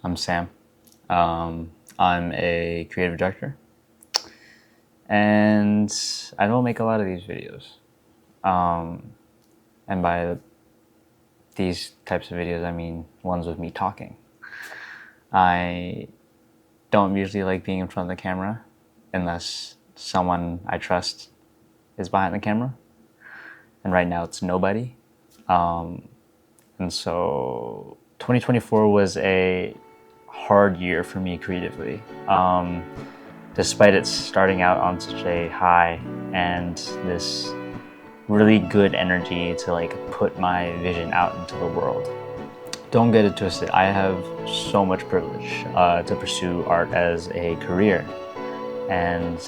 I'm Sam. I'm a creative director, and I don't make a lot of these videos. And by these types of videos, I mean ones with me talking. I don't usually like being in front of the camera unless someone I trust is behind the camera. And right now it's nobody. And so 2024 was a hard year for me creatively. Despite it starting out on such a high and this really good energy to put my vision out into the world. Don't get it twisted. I have so much privilege to pursue art as a career, and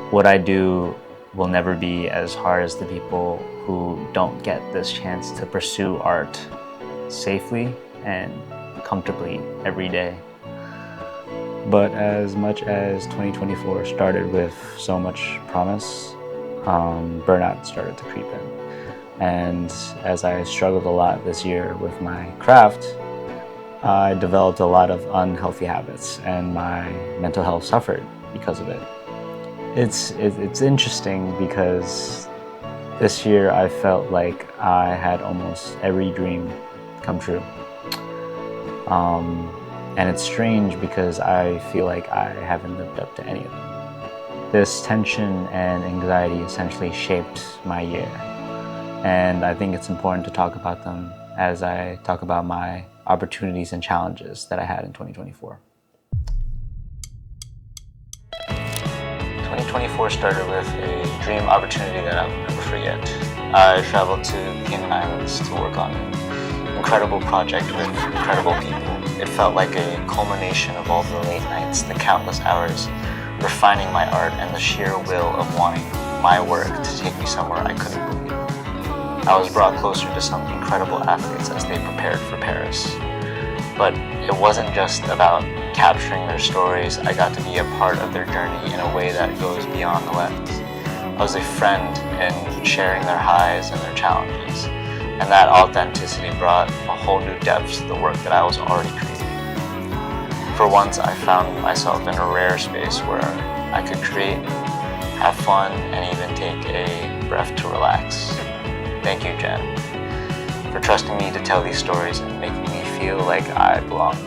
what I do will never be as hard as the people who don't get this chance to pursue art safely and comfortably every day. But as much as 2024 started with so much promise, burnout started to creep in. And as I struggled a lot this year with my craft, I developed a lot of unhealthy habits, and my mental health suffered because of it. It's interesting because this year I felt like I had almost every dream come true. And it's strange because I feel like I haven't lived up to any of them. This tension and anxiety essentially shaped my year. And I think it's important to talk about them as I talk about my opportunities and challenges that I had in 2024. 2024 started with a dream opportunity that I'll never forget. I traveled to the Cayman Islands to work on an incredible project with incredible people. It felt like a culmination of all the late nights, the countless hours, refining my art, and the sheer will of wanting my work to take me somewhere I couldn't believe. I was brought closer to some incredible athletes as they prepared for Paris. But it wasn't just about capturing their stories. I got to be a part of their journey in a way that goes beyond the lens. I was a friend in sharing their highs and their challenges. And that authenticity brought a whole new depth to the work that I was already creating. For once, I found myself in a rare space where I could create, have fun, and even take a breath to relax. Thank you, Jen, for trusting me to tell these stories and making me feel like I belonged.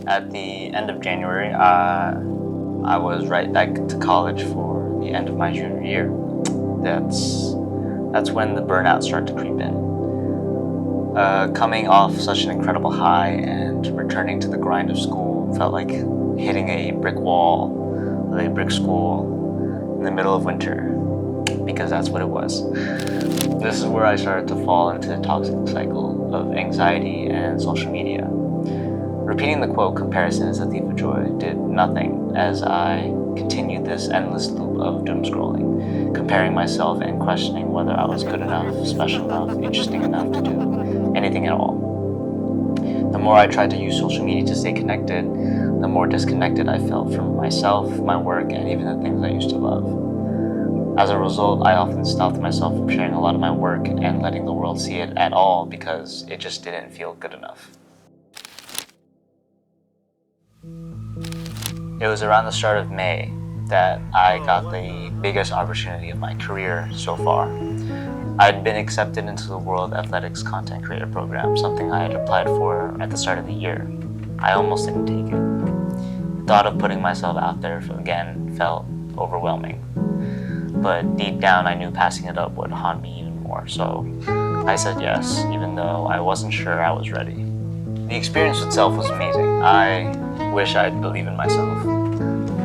At the end of January, I was right back to college for the end of my junior year. That's when the burnout started to creep in. Coming off such an incredible high and returning to the grind of school felt like hitting a brick wall with a brick school in the middle of winter, because that's what it was. This is where I started to fall into the toxic cycle of anxiety and social media. Repeating the quote, "Comparison is a thief of joy," did nothing as I continued this endless loop of doom scrolling, comparing myself and questioning whether I was good enough, special enough, interesting enough to do anything at all. The more I tried to use social media to stay connected, the more disconnected I felt from myself, my work, and even the things I used to love. As a result, I often stopped myself from sharing a lot of my work and letting the world see it at all because it just didn't feel good enough. It was around the start of May that I got the biggest opportunity of my career so far. I'd been accepted into the World Athletics Content Creator Program, something I had applied for at the start of the year. I almost didn't take it. The thought of putting myself out there again felt overwhelming. But deep down, I knew passing it up would haunt me even more, so I said yes, even though I wasn't sure I was ready. The experience itself was amazing. I wish I'd believed in myself.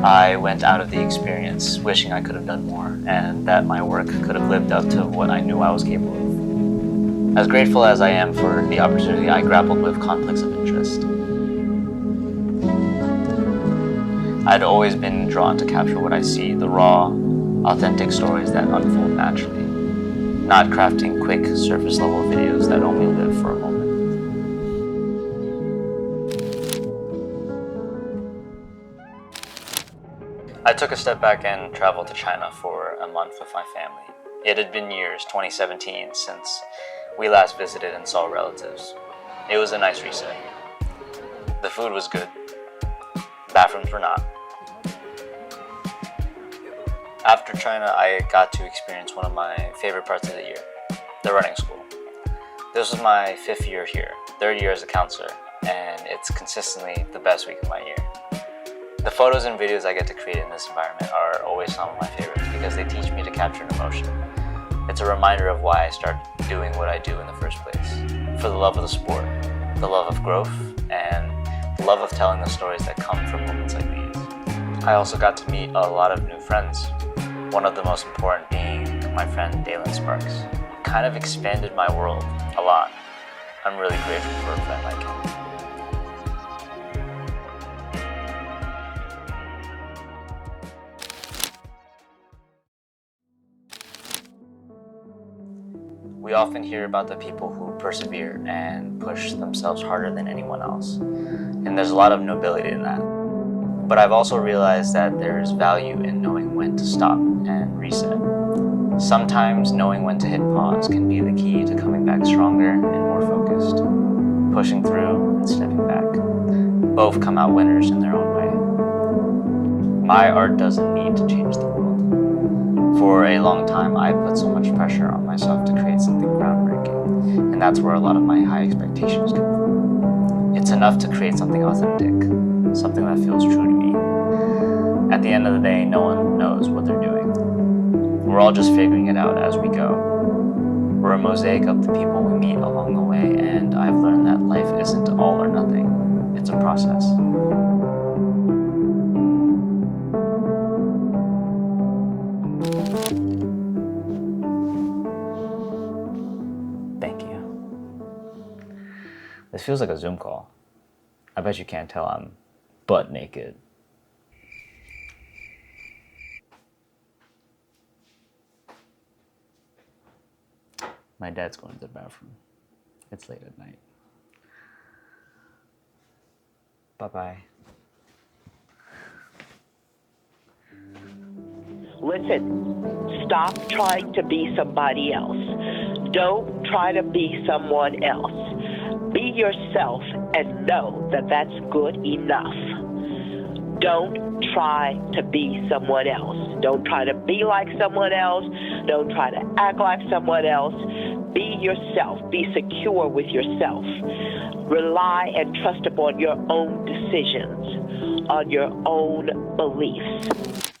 I went out of the experience wishing I could have done more and that my work could have lived up to what I knew I was capable of. As grateful as I am for the opportunity, I grappled with conflicts of interest. I'd always been drawn to capture what I see, the raw, authentic stories that unfold naturally, not crafting quick, surface-level videos that only live for a moment. I took a step back and traveled to China for a month with my family. It had been years, 2017, since we last visited and saw relatives. It was a nice reset. The food was good. Bathrooms were not. After China, I got to experience one of my favorite parts of the year, the running school. This was my 5th year here, 3rd year as a counselor, and it's consistently the best week of my year. The photos and videos I get to create in this environment are always some of my favorites because they teach me to capture an emotion. It's a reminder of why I started doing what I do in the first place. For the love of the sport, the love of growth, and the love of telling the stories that come from moments like these. I also got to meet a lot of new friends, one of the most important being my friend Dalen Sparks. Kind of expanded my world a lot. I'm really grateful for a friend like him. We often hear about the people who persevere and push themselves harder than anyone else, and there's a lot of nobility in that. But I've also realized that there's value in knowing when to stop and reset. Sometimes knowing when to hit pause can be the key to coming back stronger and more focused. Pushing through and stepping back. Both come out winners in their own way. My art doesn't need to change the world. For a long time, I put so much pressure on myself to create something groundbreaking, and that's where a lot of my high expectations come from. It's enough to create something authentic, something that feels true to me. At the end of the day, no one knows what they're doing. We're all just figuring it out as we go. We're a mosaic of the people we meet along the way, and I've learned that life isn't all or nothing. It's a process. Thank you. This feels like a Zoom call. I bet you can't tell I'm butt naked. My dad's going to the bathroom. It's late at night. Bye-bye. Listen, stop trying to be somebody else. Don't try to be someone else. Be yourself and know that that's good enough. Don't try to be someone else. Don't try to be like someone else. Don't try to act like someone else. Be yourself. Be secure with yourself. Rely and trust upon your own decisions, on your own beliefs.